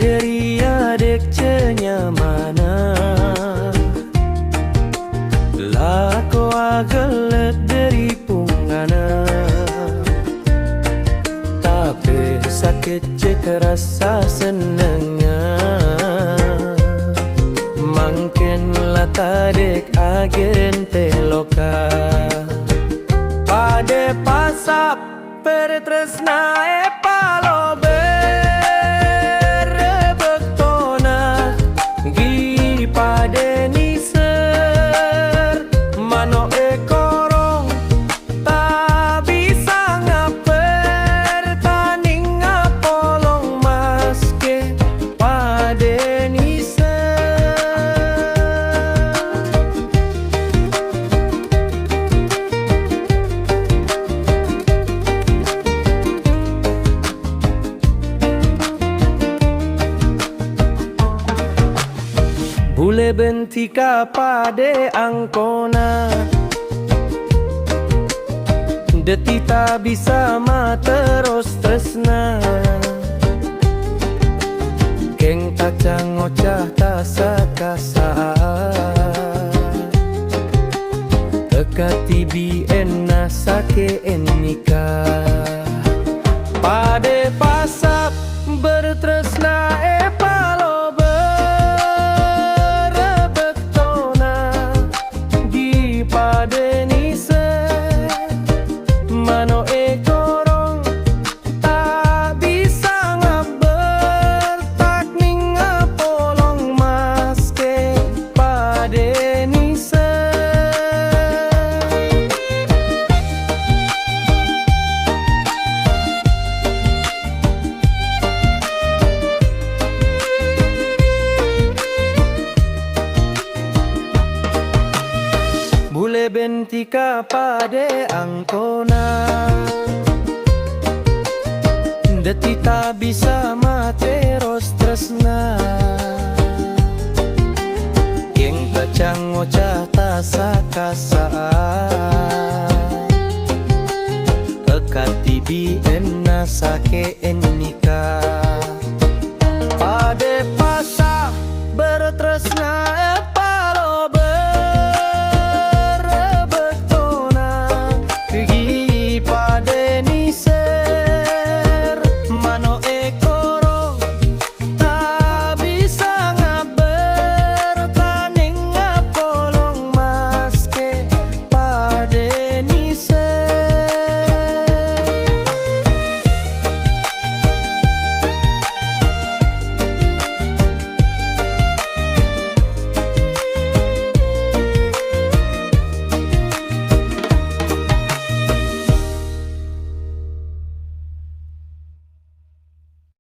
dari adek cenyamana lako agelet dari pungana tapi sakit cek rasa senengnya mangken lah tadek agen teloka pade pasap pertresna palo berebektona gi pade niser mano ekorong tak bisa ngaper taning ngapolong maske pade niser bule bentika pade angkona detita bisa ma terus tresna keng tacang ngocah tasakasa tekati bien nasake enika pade pasap bertresna palo pade nise mano ekorong tak bisa ngaber tak ning ngapolong maske pade nise bule bentika pade angkona detita bisa